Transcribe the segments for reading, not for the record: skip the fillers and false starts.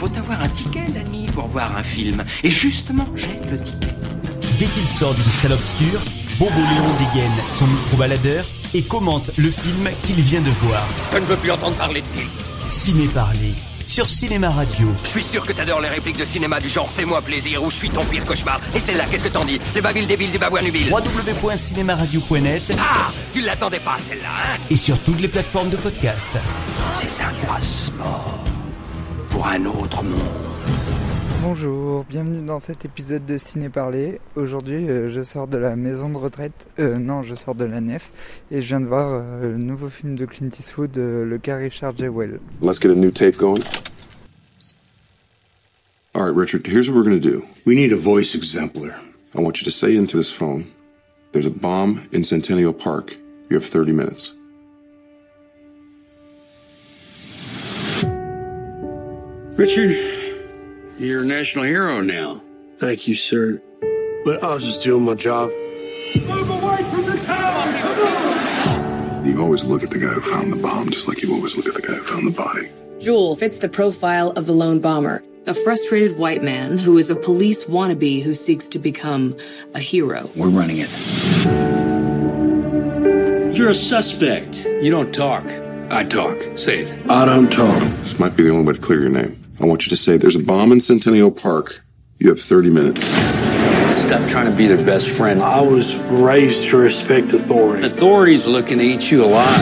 faut avoir un ticket, Danny, pour voir un film. Et justement, j'ai le ticket. Dès qu'il sort d'une salle obscure, Bobo Léon dégaine son micro-baladeur et commente le film qu'il vient de voir. Je ne veux plus entendre parler de film. Ciné Parler, sur Cinéma Radio. Je suis sûr que t'adores les répliques de cinéma du genre « Fais-moi plaisir » ou « Je suis ton pire cauchemar ». Et celle-là, qu'est-ce que t'en dis? Les babiles débiles du babouin nubile. www.cinemaradio.net. Ah, tu l'attendais pas, celle-là, hein? Et sur toutes les plateformes de podcast. C'est un passeport pour un autre monde. Bonjour, bienvenue dans cet épisode de Ciné Parler. Aujourd'hui, je sors de la maison de retraite. Je sors de la nef. Et je viens de voir le nouveau film de Clint Eastwood, Le cas Richard Jewell. Let's get a new tape going. All right, Richard, here's what we're going to do. We need a voice exemplar. I want you to say into this phone, there's a bomb in Centennial Park. You have 30 minutes. Richard, you're a national hero now. Thank you, sir. But I was just doing my job. Move away from the tower! You always look at the guy who found the bomb just like you always look at the guy who found the body. Joel fits the profile of the lone bomber. A frustrated white man who is a police wannabe who seeks to become a hero. We're running it. You're a suspect. You don't talk. I talk. Say it. I don't talk. This might be the only way to clear your name. I want you to say, there's a bomb in Centennial Park. You have 30 minutes. Stop trying to be their best friend. I was raised to respect authority. Authorities are looking to eat you alive.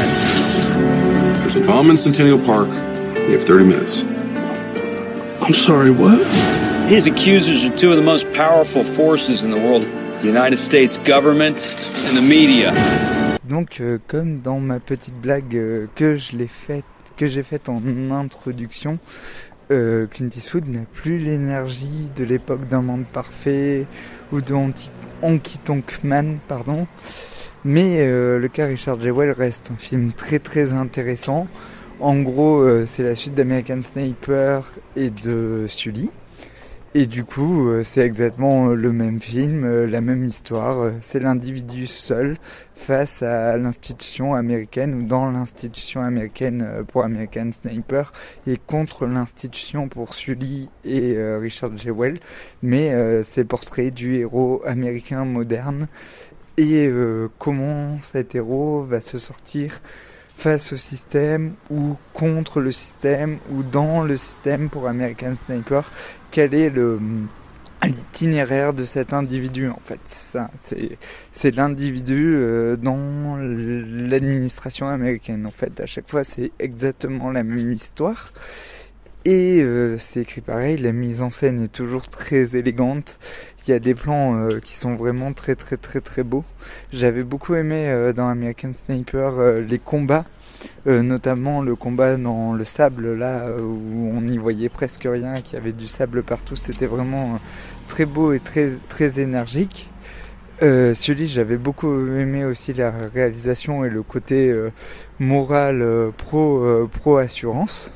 There's a bomb in Centennial Park. You have 30 minutes. I'm sorry, what? His accusers are two of the most powerful forces in the world. The United States government and the media. Donc, comme dans ma petite blague que j'ai faite en introduction, Clint Eastwood n'a plus l'énergie de l'époque d'un monde parfait ou de Honky Tonk Man, pardon. Mais le cas Richard Jewell reste un film très très intéressant. En gros, c'est la suite d'American Sniper et de Sully. Et du coup, c'est exactement le même film, la même histoire. C'est l'individu seul face à l'institution américaine ou dans l'institution américaine pour American Sniper et contre l'institution pour Sully et Richard Jewell. Mais c'est le portrait du héros américain moderne et comment cet héros va se sortir face au système ou contre le système ou dans le système pour American Sniper. Quel est l'itinéraire de cet individu en fait? C'est l'individu dans l'administration américaine en fait. À chaque fois c'est exactement la même histoire et c'est écrit pareil. La mise en scène est toujours très élégante. Il y a des plans qui sont vraiment très très très très beaux. J'avais beaucoup aimé dans American Sniper les combats, notamment le combat dans le sable là où on n'y voyait presque rien, qu'il y avait du sable partout. C'était vraiment très beau et très très énergique. Celui j'avais beaucoup aimé aussi la réalisation et le côté moral pro assurance.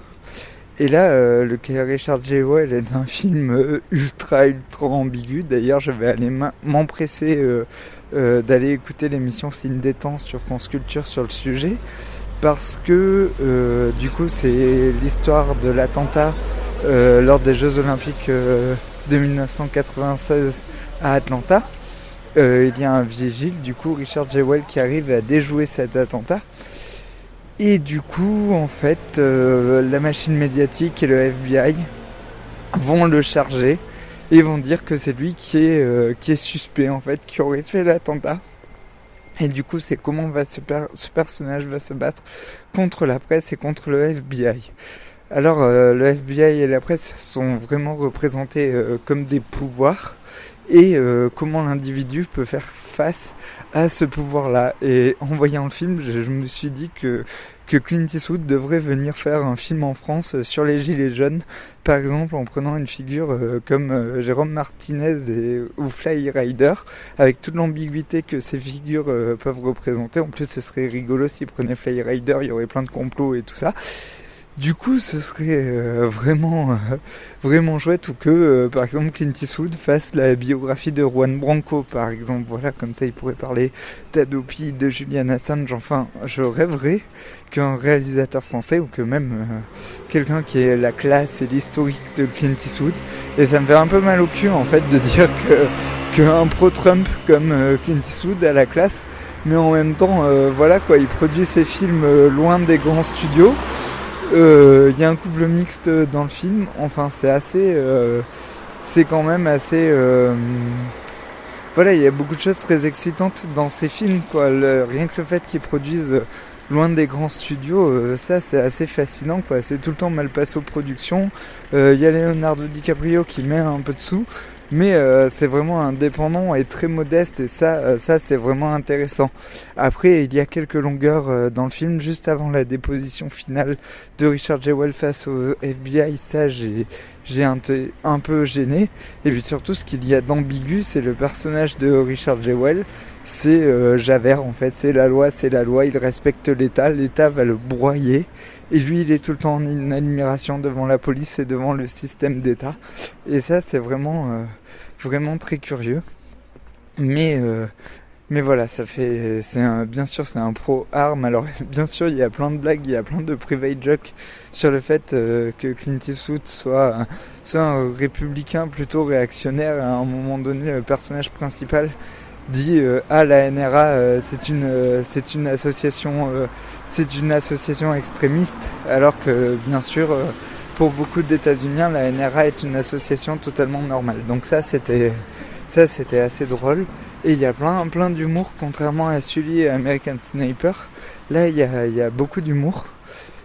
Et là, le cas Richard Jewell est un film ultra ambigu. D'ailleurs, je vais aller m'empresser d'aller écouter l'émission Ciné Détente sur France Culture sur le sujet. Parce que, du coup, c'est l'histoire de l'attentat lors des Jeux Olympiques de 1996 à Atlanta. Il y a un vigile, du coup, Richard Jewell, qui arrive à déjouer cet attentat. Et du coup, en fait, la machine médiatique et le FBI vont le charger et vont dire que c'est lui qui est suspect, en fait, qui aurait fait l'attentat. Et du coup, c'est comment ce personnage va se battre contre la presse et contre le FBI. Alors, le FBI et la presse sont vraiment représentés comme des pouvoirs. Et comment l'individu peut faire face à ce pouvoir-là. Et en voyant le film, je me suis dit que Clint Eastwood devrait venir faire un film en France sur les gilets jaunes, par exemple en prenant une figure comme Jérôme Martinez ou Fly Rider, avec toute l'ambiguïté que ces figures peuvent représenter. En plus, ce serait rigolo s'il prenait Fly Rider, il y aurait plein de complots et tout ça. Du coup, ce serait vraiment chouette, ou que, par exemple, Clint Eastwood fasse la biographie de Juan Branco, par exemple. Voilà, comme ça, il pourrait parler d'Adopi, de Julian Assange. Enfin, je rêverais qu'un réalisateur français, ou que même quelqu'un qui ait la classe et l'historique de Clint Eastwood. Et ça me fait un peu mal au cul, en fait, de dire qu'un pro-Trump comme Clint Eastwood a la classe, mais en même temps, voilà quoi, il produit ses films loin des grands studios. Il y a un couple mixte dans le film. Enfin, c'est quand même assez. Voilà, il y a beaucoup de choses très excitantes dans ces films, quoi. Rien que le fait qu'ils produisent loin des grands studios, ça c'est assez fascinant, quoi. C'est tout le temps Malpaso Productions. Il y a Leonardo DiCaprio qui met un peu de sous, mais c'est vraiment indépendant et très modeste, et ça c'est vraiment intéressant. Après, il y a quelques longueurs dans le film juste avant la déposition finale de Richard Jewell face au FBI. Ça, j'ai un peu gêné. Et puis surtout, ce qu'il y a d'ambigu, c'est le personnage de Richard Jewell. C'est Javert, en fait. C'est la loi, il respecte l'État va le broyer. Et lui, il est tout le temps en admiration devant la police et devant le système d'État. Et ça, c'est vraiment très curieux. Mais voilà, bien sûr, c'est un pro-arme. Alors, bien sûr, il y a plein de blagues, il y a plein de private jokes sur le fait que Clint Eastwood soit un républicain plutôt réactionnaire. À un moment donné, le personnage principal dit la NRA c'est une association extrémiste, alors que bien sûr pour beaucoup d'États-Uniens la NRA est une association totalement normale. Donc ça c'était assez drôle, et il y a plein d'humour, contrairement à Sully et American Sniper. Là il y a beaucoup d'humour,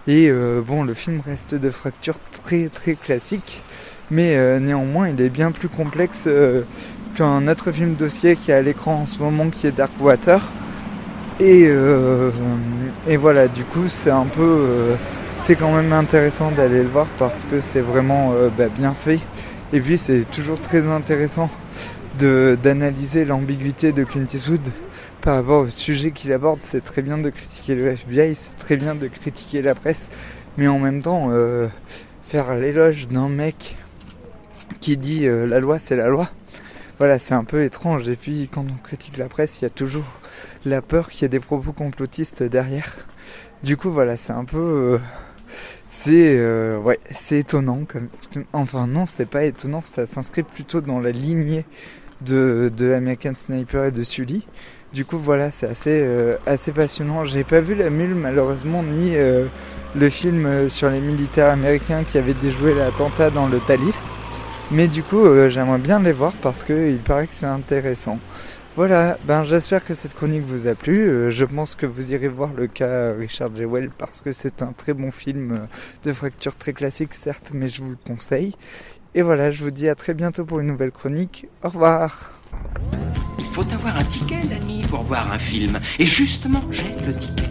et bon, le film reste de fracture très très classique, mais néanmoins il est bien plus complexe qu'un autre film dossier qui est à l'écran en ce moment, qui est Dark Water. Et voilà, du coup c'est un peu c'est quand même intéressant d'aller le voir, parce que c'est vraiment bien fait, et puis c'est toujours très intéressant d'analyser l'ambiguïté de Clint Eastwood par rapport au sujet qu'il aborde. C'est très bien de critiquer le FBI, c'est très bien de critiquer la presse, mais en même temps faire l'éloge d'un mec qui dit la loi c'est la loi, voilà, c'est un peu étrange. Et puis quand on critique la presse, il y a toujours la peur qu'il y ait des propos complotistes derrière. Du coup voilà, c'est un peu c'est étonnant enfin non, c'est pas étonnant, ça s'inscrit plutôt dans la lignée de American Sniper et de Sully. Du coup voilà, c'est assez passionnant. J'ai pas vu La Mule malheureusement, ni le film sur les militaires américains qui avaient déjoué l'attentat dans le Thalys, mais du coup j'aimerais bien les voir, parce que il paraît que c'est intéressant. Voilà, j'espère que cette chronique vous a plu. Je pense que vous irez voir le cas Richard Jewell, parce que c'est un très bon film de fracture très classique certes, mais je vous le conseille. Et voilà, je vous dis à très bientôt pour une nouvelle chronique. Au revoir. Il faut avoir un ticket, Danny, pour voir un film. Et justement, j'ai le ticket.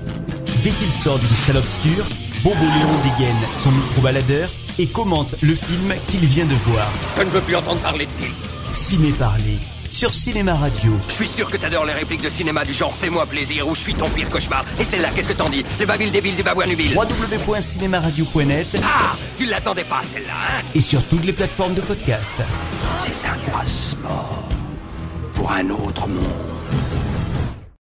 Dès qu'il sort d'une salle obscure, Bobo Léon dégaine son micro-baladeur et commente le film qu'il vient de voir. Je ne veux plus entendre parler de film. Ciné Parler, sur Cinéma Radio. Je suis sûr que t'adores les répliques de cinéma du genre Fais-moi plaisir ou Je suis ton pire cauchemar. Et celle-là, qu'est-ce que t'en dis? Les babiles débiles du babouanubile. www.cinemaradio.net. Ah, tu l'attendais pas celle-là, hein? Et sur toutes les plateformes de podcast. C'est un passeport pour un autre monde.